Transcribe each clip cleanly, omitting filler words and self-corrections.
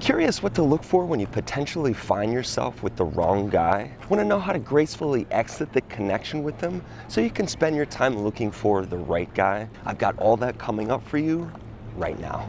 Curious what to look for when you potentially find yourself with the wrong guy? Want to know how to gracefully exit the connection with them so you can spend your time looking for the right guy? I've got all that coming up for you right now.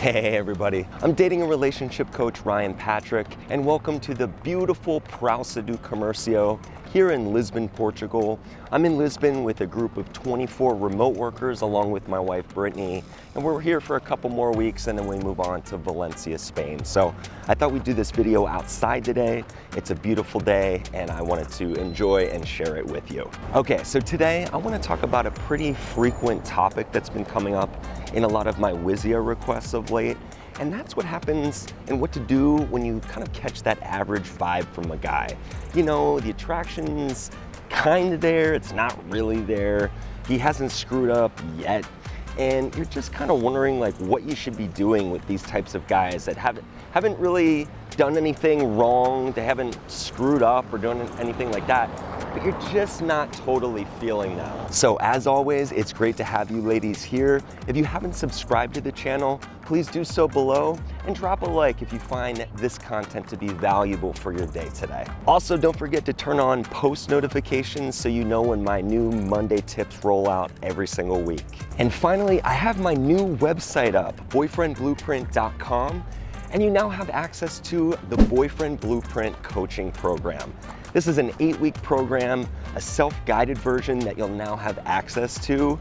Hey everybody, I'm dating and relationship coach Ryan Patrick, and welcome to the beautiful Praça do Comércio here in Lisbon, Portugal. I'm in Lisbon with a group of 24 remote workers along with my wife Brittany, and we're here for a couple more weeks and then we move on to Valencia, Spain. So I thought we'd do this video outside today. It's a beautiful day and I wanted to enjoy and share it with you. Okay, so today I want to talk about a pretty frequent topic that's been coming up in a lot of my Wissia requests of late, and that's what happens and what to do when you kind of catch that average vibe from a guy. You know, the attraction's kind of there, it's not really there, he hasn't screwed up yet, and you're just kind of wondering like what you should be doing with these types of guys that haven't really done anything wrong, they haven't screwed up or done anything like that, but you're just not totally feeling them. So as always, it's great to have you ladies here. If you haven't subscribed to the channel, please do so below and drop a like if you find this content to be valuable for your day today. Also, don't forget to turn on post notifications so you know when my new Monday tips roll out every single week. And finally, I have my new website up, boyfriendblueprint.com, and you now have access to the Boyfriend Blueprint coaching program. This is an 8-week program, a self-guided version that you'll now have access to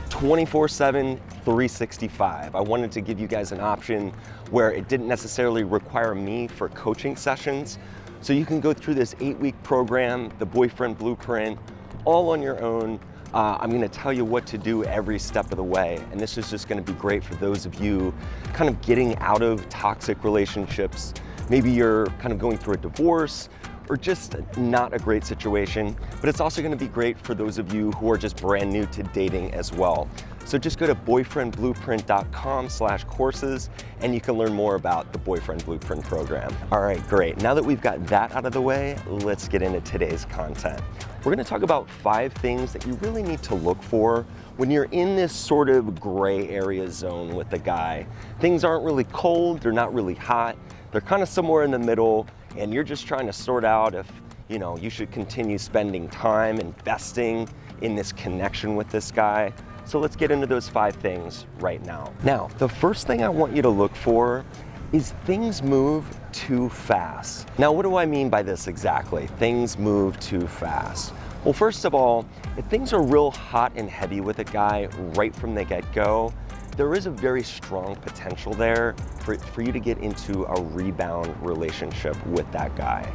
24/7, 365. I wanted to give you guys an option where it didn't necessarily require me for coaching sessions. So you can go through this 8-week program, the Boyfriend Blueprint, all on your own. I'm gonna tell you what to do every step of the way. And this is just gonna be great for those of you kind of getting out of toxic relationships. Maybe you're kind of going through a divorce or just not a great situation, but it's also gonna be great for those of you who are just brand new to dating as well. So just go to boyfriendblueprint.com/courses and you can learn more about the Boyfriend Blueprint program. All right, great. Now that we've got that out of the way, let's get into today's content. We're gonna talk about 5 things that you really need to look for when you're in this sort of gray area zone with a guy. Things aren't really cold, they're not really hot, they're kind of somewhere in the middle, and you're just trying to sort out if, you know, you should continue spending time investing in this connection with this guy. So let's get into those 5 things right now. Now, the first thing I want you to look for is things move too fast. Now, what do I mean by this exactly? Things move too fast. Well, first of all, if things are real hot and heavy with a guy right from the get-go, there is a very strong potential there for you to get into a rebound relationship with that guy.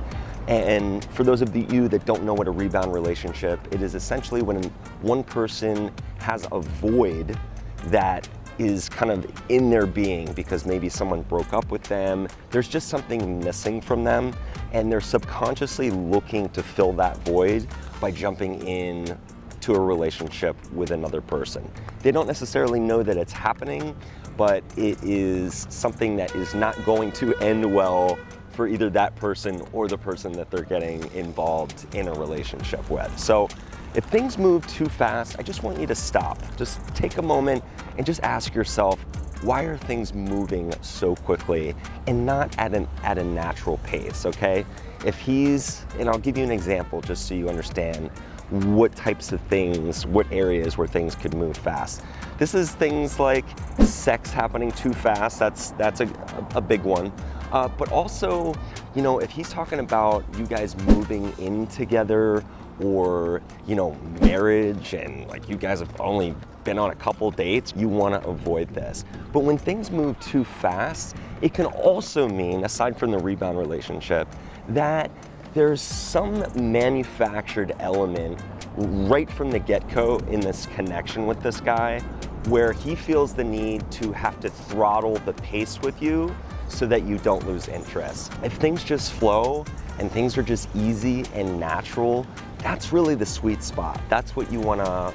And for those of you that don't know what a rebound relationship, it is essentially when one person has a void that is kind of in their being because maybe someone broke up with them, there's just something missing from them, and they're subconsciously looking to fill that void by jumping in to a relationship with another person. They don't necessarily know that it's happening, but it is something that is not going to end well for either that person or the person that they're getting involved in a relationship with. So if things move too fast, I just want you to stop. Just take a moment and just ask yourself, why are things moving so quickly and not at a natural pace, okay? If he's, and I'll give you an example just so you understand what types of things, what areas where things could move fast. This is things like sex happening too fast, that's a big one. But also, you know, if he's talking about you guys moving in together or, you know, marriage and like you guys have only been on a couple dates, you want to avoid this. But when things move too fast, it can also mean, aside from the rebound relationship, that there's some manufactured element right from the get-go in this connection with this guy where he feels the need to have to throttle the pace with you so that you don't lose interest. If things just flow and things are just easy and natural, that's really the sweet spot. That's what you want to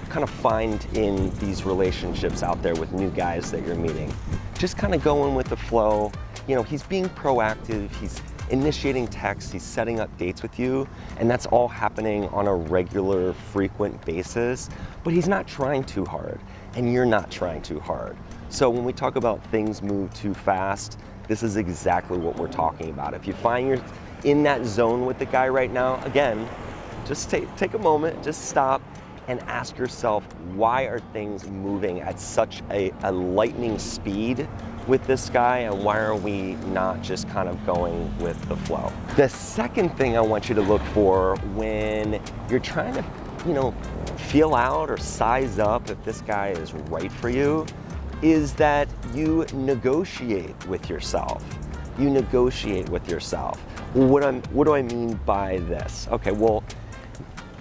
kind of find in these relationships out there with new guys that you're meeting. Just kind of going with the flow. You know, he's being proactive, he's initiating texts, he's setting up dates with you, and that's all happening on a regular, frequent basis. but he's not trying too hard, and you're not trying too hard. So when we talk about things move too fast, this is exactly what we're talking about. If you find you're in that zone with the guy right now, again, just take a moment, just stop and ask yourself, why are things moving at such a lightning speed with this guy, and why are we not just kind of going with the flow? The second thing I want you to look for when you're trying to, feel out or size up if this guy is right for you, is that you negotiate with yourself. You negotiate with yourself. What do I mean by this? Okay, well,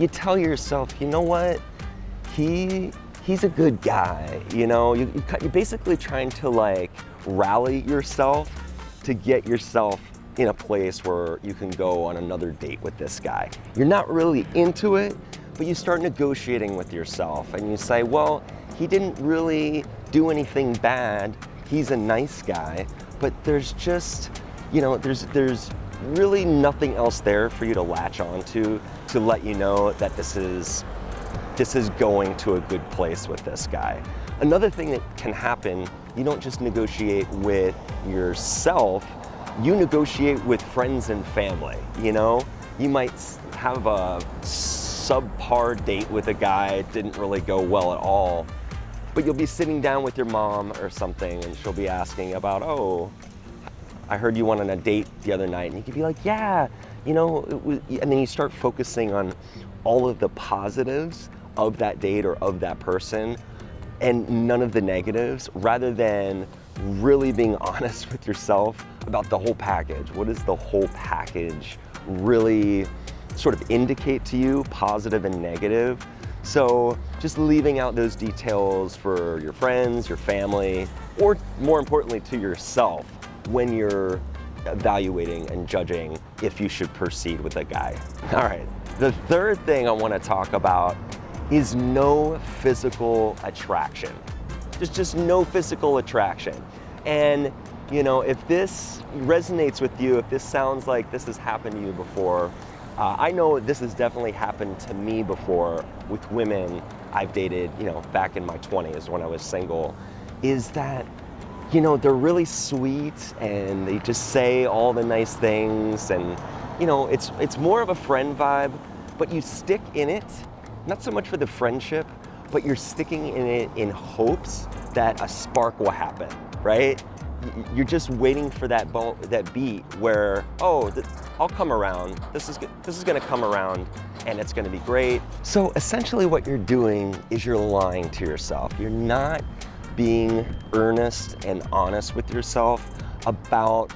you tell yourself, you know what? He's a good guy, You're basically trying to like rally yourself to get yourself in a place where you can go on another date with this guy. You're not really into it, but you start negotiating with yourself and you say, well, he didn't really do anything bad. He's a nice guy, but there's just, there's really nothing else there for you to latch onto to let you know that this is going to a good place with this guy. Another thing that can happen, you don't just negotiate with yourself, you negotiate with friends and family, You might have a subpar date with a guy, it didn't really go well at all, but you'll be sitting down with your mom or something and she'll be asking about, oh, I heard you went on a date the other night, and you could be like, yeah, and then you start focusing on all of the positives of that date or of that person and none of the negatives, rather than really being honest with yourself about the whole package. What does the whole package really sort of indicate to you, positive and negative? So just leaving out those details for your friends, your family, or more importantly to yourself when you're evaluating and judging if you should proceed with a guy. All right, the third thing I want to talk about is no physical attraction. There's just no physical attraction. And if this resonates with you, if this sounds like this has happened to you before, I know this has definitely happened to me before with women I've dated, back in my 20s when I was single, is that they're really sweet and they just say all the nice things, and it's more of a friend vibe, but you stick in it, not so much for the friendship, but you're sticking in it in hopes that a spark will happen, right? You're just waiting for that beat where, I'll come around, this is gonna come around and it's gonna be great. So essentially what you're doing is you're lying to yourself. You're not being earnest and honest with yourself about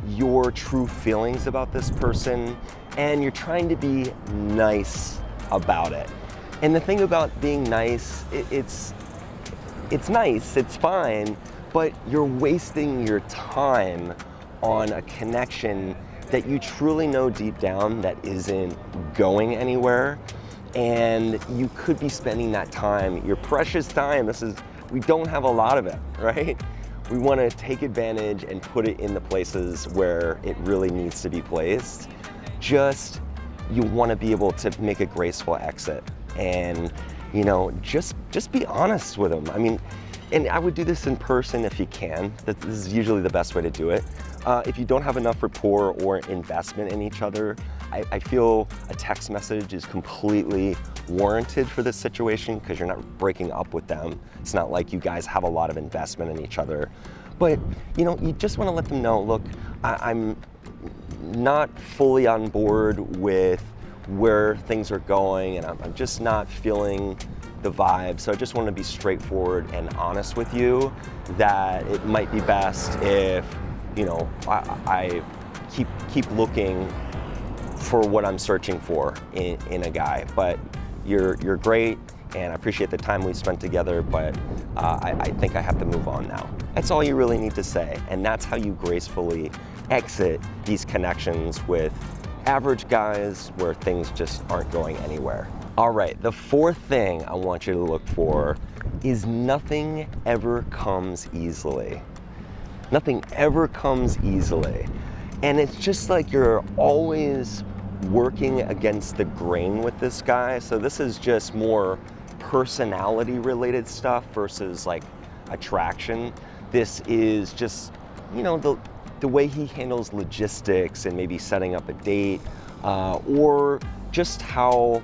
your true feelings about this person, and you're trying to be nice about it. And the thing about being nice, it's nice, it's fine, but you're wasting your time on a connection that you truly know deep down that isn't going anywhere. And you could be spending that time, your precious time, we don't have a lot of it, right? We want to take advantage and put it in the places where it really needs to be placed. You want to be able to make a graceful exit and, just be honest with them. I mean, and I would do this in person if you can. This is usually the best way to do it. If you don't have enough rapport or investment in each other, I feel a text message is completely warranted for this situation because you're not breaking up with them. It's not like you guys have a lot of investment in each other. But, you just want to let them know, look, I'm not fully on board with where things are going, and I'm just not feeling the vibe. So I just want to be straightforward and honest with you that it might be best if, I keep looking for what I'm searching for in a guy. But you're great, and I appreciate the time we spent together, but I think I have to move on now. That's all you really need to say, and that's how you gracefully exit these connections with average guys where things just aren't going anywhere. All right, the fourth thing I want you to look for is nothing ever comes easily. Nothing ever comes easily. And it's just like you're always working against the grain with this guy. So this is just more personality related stuff versus like attraction. This is just, you know, the way he handles logistics and maybe setting up a date, or just how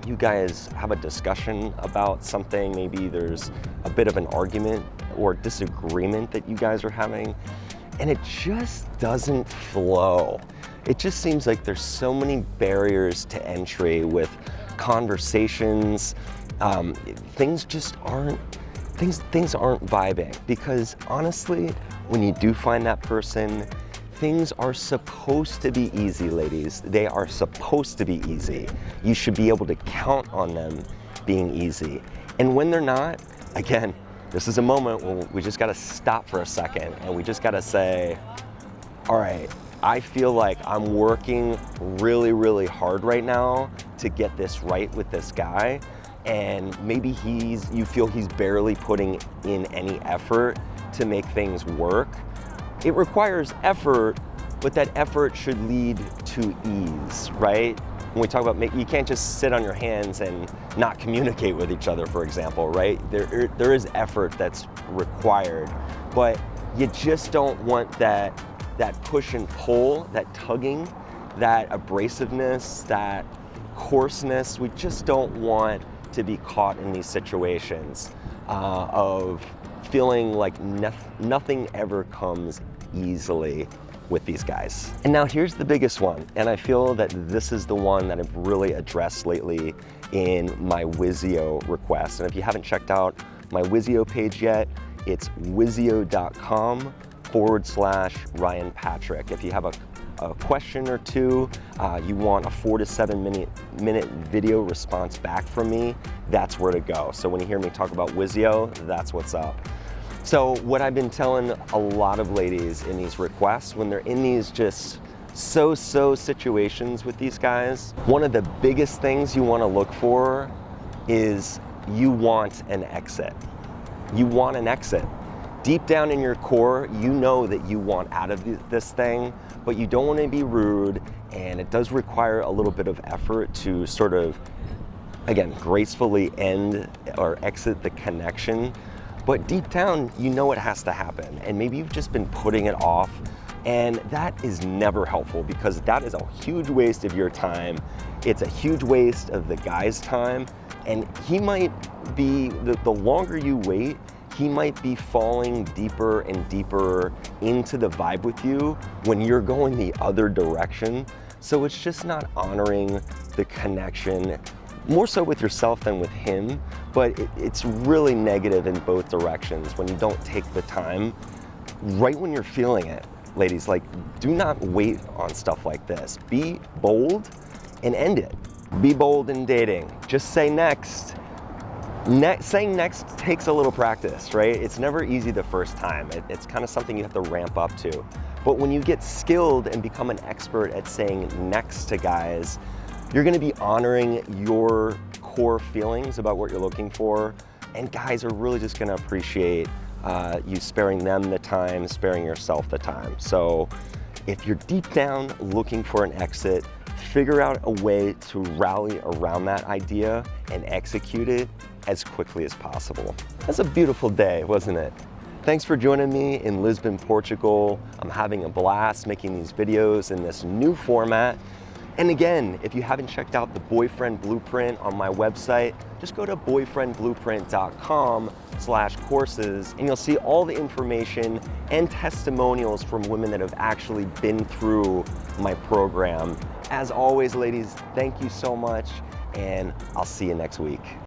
you guys have a discussion about something. Maybe there's a bit of an argument or disagreement that you guys are having, and it just doesn't flow. It just seems like there's so many barriers to entry with conversations. Things just aren't, things aren't vibing, because honestly, when you do find that person, things are supposed to be easy, ladies. They are supposed to be easy. You should be able to count on them being easy. And when they're not, again, this is a moment where we just gotta stop for a second and we just gotta say, all right, I feel like I'm working really, really hard right now to get this right with this guy. And maybe you feel he's barely putting in any effort to make things work. It requires effort, but that effort should lead to ease, right? When we talk about, you can't just sit on your hands and not communicate with each other, for example, right? There is effort that's required, but you just don't want that push and pull, that tugging, that abrasiveness, that coarseness. We just don't want to be caught in these situations of feeling like nothing ever comes easily with these guys. And now here's the biggest one, and I feel that this is the one that I've really addressed lately in my Wizio request. And if you haven't checked out my Wizio page yet, it's wizio.com/Ryan Patrick. If you have a question or two, you want a 4 to 7 minute video response back from me, that's where to go. So when you hear me talk about Wizio, that's what's up. So what I've been telling a lot of ladies in these requests, when they're in these just so-so situations with these guys, one of the biggest things you want to look for is you want an exit. You want an exit. Deep down in your core, you know that you want out of this thing, but you don't want to be rude, and it does require a little bit of effort to sort of, again, gracefully end or exit the connection. But deep down, you know it has to happen, and maybe you've just been putting it off, and that is never helpful, because that is a huge waste of your time. It's a huge waste of the guy's time, and he might be, the longer you wait, he might be falling deeper and deeper into the vibe with you when you're going the other direction. So it's just not honoring the connection, more so with yourself than with him, but it's really negative in both directions when you don't take the time right when you're feeling it. Ladies, like, do not wait on stuff like this. Be bold and end it. Be bold in dating. Just say next. Saying next takes a little practice, right? It's never easy the first time. It's kind of something you have to ramp up to. But when you get skilled and become an expert at saying next to guys, you're gonna be honoring your core feelings about what you're looking for, and guys are really just gonna appreciate you sparing them the time, sparing yourself the time. So if you're deep down looking for an exit, figure out a way to rally around that idea and execute it as quickly as possible. That's a beautiful day, wasn't it? Thanks for joining me in Lisbon, Portugal. I'm having a blast making these videos in this new format. And again, if you haven't checked out the Boyfriend Blueprint on my website, just go to boyfriendblueprint.com/courses, and you'll see all the information and testimonials from women that have actually been through my program. As always, ladies, thank you so much, and I'll see you next week.